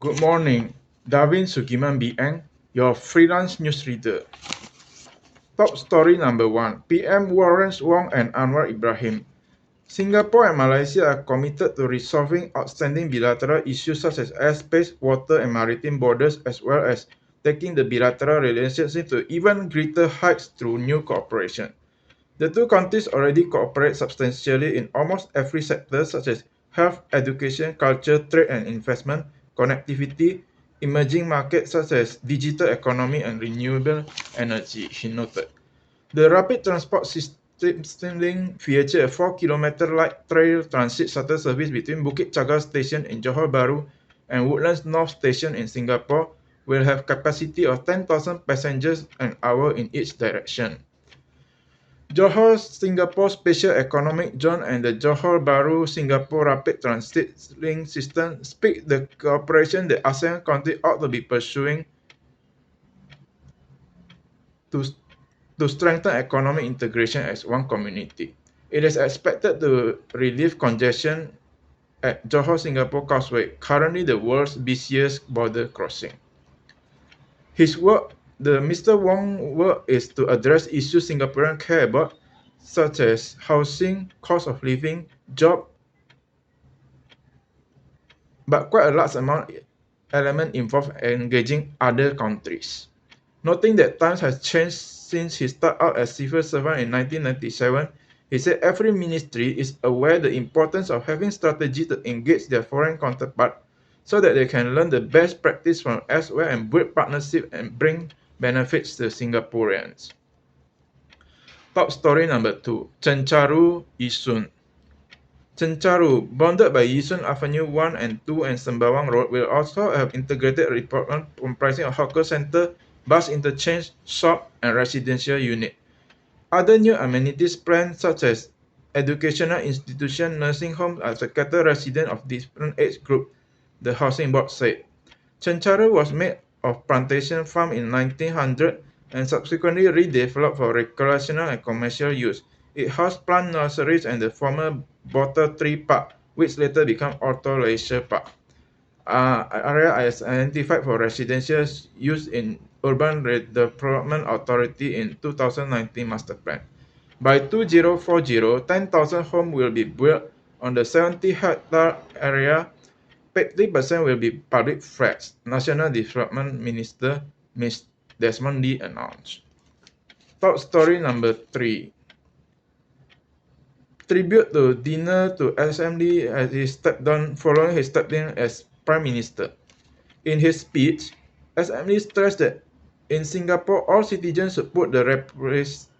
Good morning, Darwin Sugiman BN, your freelance newsreader. Top story number 1, PM Lawrence Wong and Anwar Ibrahim. Singapore and Malaysia are committed to resolving outstanding bilateral issues such as airspace, water, and maritime borders, as well as taking the bilateral relations to even greater heights through new cooperation. The two countries already cooperate substantially in almost every sector, such as health, education, culture, trade and investment, connectivity, emerging markets such as digital economy and renewable energy, he noted. The rapid transport system link features a 4-kilometer light rail transit shuttle service between Bukit Jagal Station in Johor Bahru and Woodlands North Station in Singapore will have capacity of 10,000 passengers an hour in each direction. Johor Singapore Special Economic Zone and the Johor Bahru Singapore Rapid Transit Link System speak the cooperation that ASEAN countries ought to be pursuing to, to strengthen economic integration as one community. It is expected to relieve congestion at Johor Singapore Causeway, currently the world's busiest border crossing. His work, the Mr. Wong work, is to address issues Singaporeans care about, such as housing, cost of living, job, but quite a large amount element involved engaging other countries. Noting that times has changed since he started out as civil servant in 1997, he said every ministry is aware the importance of having strategy to engage their foreign counterpart so that they can learn the best practice from elsewhere and build partnership and bring benefits to Singaporeans. Top story number 2, Chencharu Yishun. Chencharu, bounded by Yishun Avenue 1 and 2 and Sembawang Road, will also have integrated development comprising a hawker center, bus interchange, shop, and residential unit. Other new amenities planned, such as educational institution, nursing homes, are to cater residents of different age groups, the housing board said. Chencharu was made of plantation farm in 1900 and subsequently redeveloped for recreational and commercial use. It housed plant nurseries and the former Bottle Tree Park, which later became Orto Leisure Park. Area is identified for residential use in Urban Redevelopment Authority in 2019 master plan. By 2040, 10,000 homes will be built on the 70-hectare area. 50% will be public flats, National Development Minister Ms. Desmond Lee announced. Top story number 3. Tribute to dinner to SMD as he stepped down following his step down as Prime Minister. In his speech, SMD stressed that in Singapore, all citizens should put the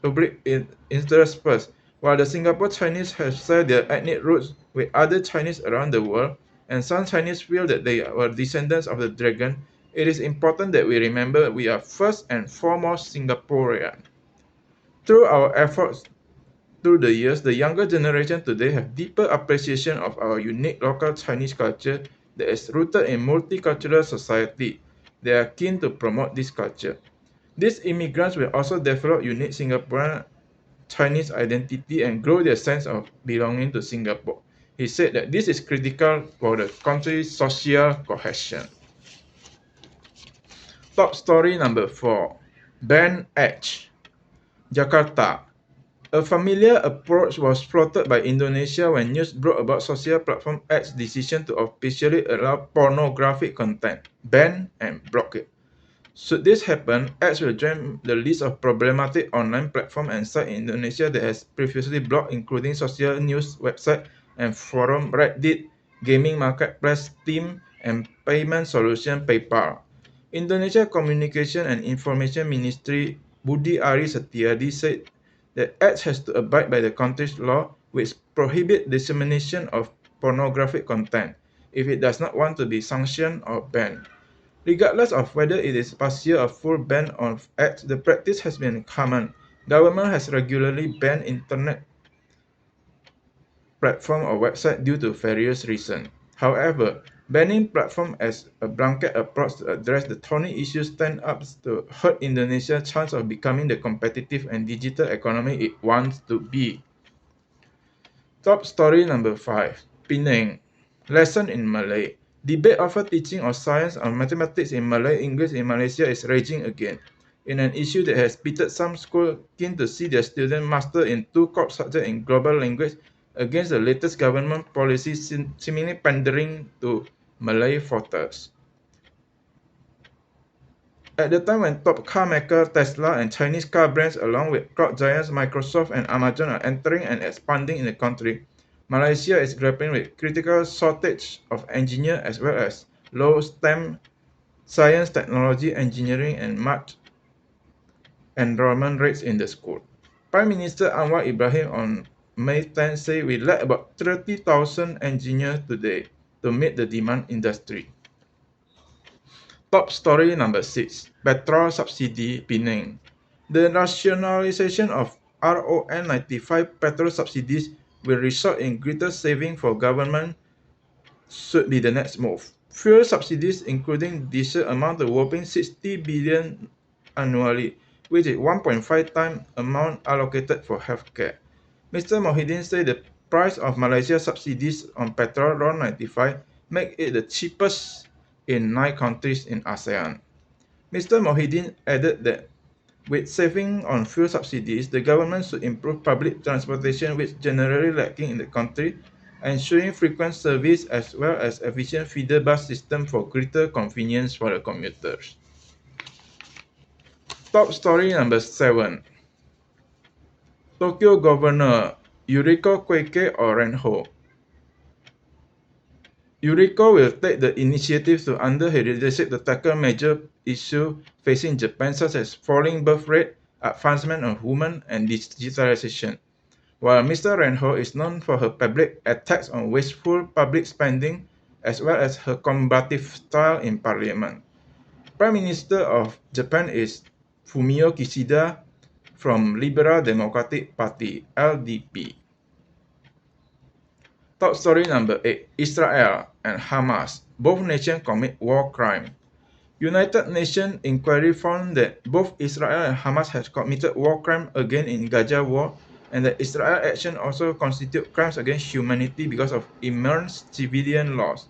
public interest first. While the Singapore Chinese have shared their ethnic roots with other Chinese around the world, and some Chinese feel that they were descendants of the dragon, it is important that we remember we are first and foremost Singaporean. Through our efforts through the years, the younger generation today have deeper appreciation of our unique local Chinese culture that is rooted in multicultural society. They are keen to promote this culture. These immigrants will also develop unique Singaporean Chinese identity and grow their sense of belonging to Singapore. He said that this is critical for the country's social cohesion. Top story number 4. Ban Edge. Jakarta. A familiar approach was floated by Indonesia when news broke about social platform X's decision to officially allow pornographic content, ban and block it. Should this happen, X will join the list of problematic online platforms and sites in Indonesia that has previously blocked, including social news website and forum Reddit, gaming marketplace Steam, and payment solution PayPal. Indonesia Communication and Information Ministry Budi Ari Setiadi said that X has to abide by the country's law, which prohibit dissemination of pornographic content if it does not want to be sanctioned or banned. Regardless of whether it is partial or full ban of X, the practice has been common. Government has regularly banned internet platform or website due to various reasons. However, banning platform as a blanket approach to address the thorny issues stand up to hurt Indonesia's chance of becoming the competitive and digital economy it wants to be. Top story number 5. Penang. Lesson in Malay. Debate over teaching of science and mathematics in Malay English in Malaysia is raging again, in an issue that has pitted some schools keen to see their students master in two core subjects in global language against the latest government policy seemingly pandering to Malay voters. At the time when top car maker Tesla and Chinese car brands along with cloud giants Microsoft and Amazon are entering and expanding in the country, Malaysia is grappling with critical shortage of engineers as well as low STEM science, technology, engineering, and much enrollment rates in the school. Prime Minister Anwar Ibrahim on May 10 said we lack about 30,000 engineers today to meet the demand industry. Top story number 6, petrol subsidy Penang. The nationalization of RON 95 petrol subsidies will result in greater saving for government should be the next move. Fuel subsidies, including diesel, amount to a whopping 60 billion annually, which is 1.5 times amount allocated for healthcare. Mr. Mohideen said the price of Malaysia's subsidies on petrol, RON 95, make it the cheapest in 9 countries in ASEAN. Mr. Mohideen added that with saving on fuel subsidies, the government should improve public transportation, which is generally lacking in the country, ensuring frequent service as well as efficient feeder bus system for greater convenience for the commuters. Top story number 7. Tokyo Governor Yuriko Koike or Renho. Yuriko will take the initiative to under her leadership to tackle major issues facing Japan such as falling birth rate, advancement of women, and digitalization. While Mr. Renho is known for her public attacks on wasteful public spending as well as her combative style in parliament. Prime Minister of Japan is Fumio Kishida from Liberal Democratic Party, LDP. Top story number 8. Israel and Hamas. Both nations commit war crime. United Nations inquiry found that both Israel and Hamas have committed war crime again in Gaza war, and that Israel action also constitute crimes against humanity because of immense civilian loss.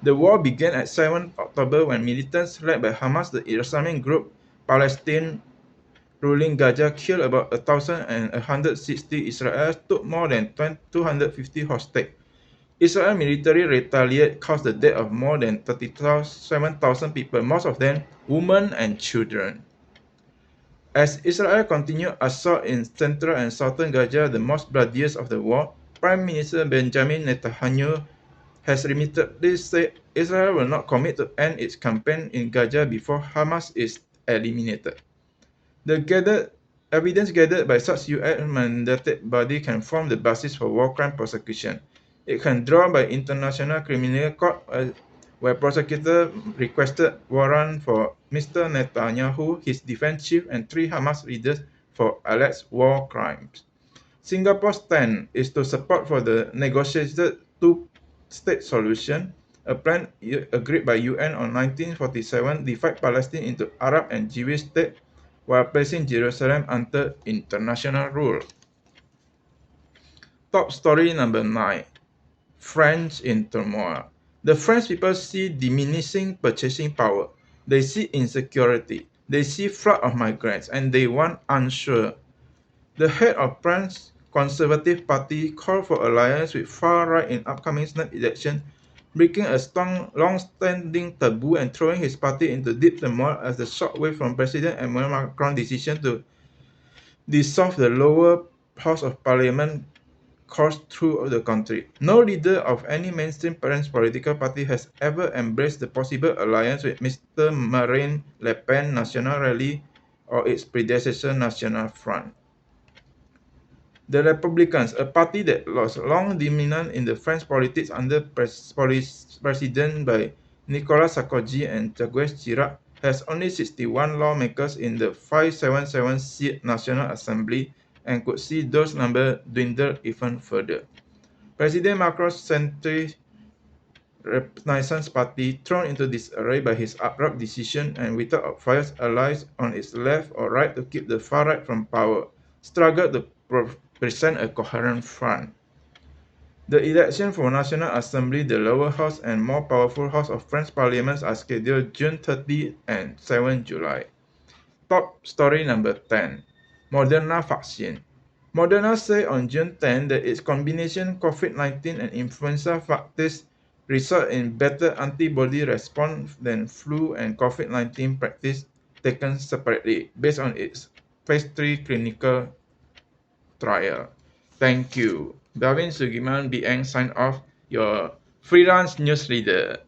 The war began at 7 October when militants led by Hamas, the Islamic group Palestine ruling Gaza, killed about 1,160 Israelis, took more than 250 hostages. Israel military retaliate caused the death of more than 37,000 people, most of them women and children. As Israel continued assault in central and southern Gaza, the most bloodiest of the war, Prime Minister Benjamin Netanyahu has repeatedly said Israel will not commit to end its campaign in Gaza before Hamas is eliminated. The evidence gathered by such UN-mandated body can form the basis for war crime prosecution. It can draw by International Criminal Court where prosecutor requested warrant for Mr. Netanyahu, his defense chief, and 3 Hamas leaders for alleged war crimes. Singapore's stand is to support for the negotiated two-state solution, a plan agreed by UN on 1947 divide Palestine into Arab and Jewish states while placing Jerusalem under international rule. Top story number 9. France in turmoil. The French people see diminishing purchasing power. They see insecurity. They see flood of migrants and they want answer. The head of France's Conservative Party called for alliance with far right in upcoming snap election, breaking a long-standing taboo and throwing his party into deep turmoil as the shockwave from President Emmanuel Macron's decision to dissolve the lower house of parliament coursed through the country. No leader of any mainstream French political party has ever embraced the possible alliance with Mr. Marine Le Pen National Rally or its predecessor National Front. The Republicans, a party that was long dominant in the French politics under president by Nicolas Sarkozy and Jacques Chirac, has only 61 lawmakers in the 577-seat National Assembly and could see those numbers dwindle even further. President Macron's centrist Renaissance Party, thrown into disarray by his abrupt decision and without obvious allies on its left or right to keep the far right from power, struggled to present a coherent front. The election for National Assembly, the lower house and more powerful house of French Parliament are scheduled June 30 and 7 July. Top story number 10. Moderna vaccine. Moderna said on June 10 that its combination COVID-19 and influenza vaccines result in better antibody response than flu and COVID-19 practice taken separately based on its phase 3 clinical trial. Thank you. Darwin Sugiman BN sign off, your freelance news reader.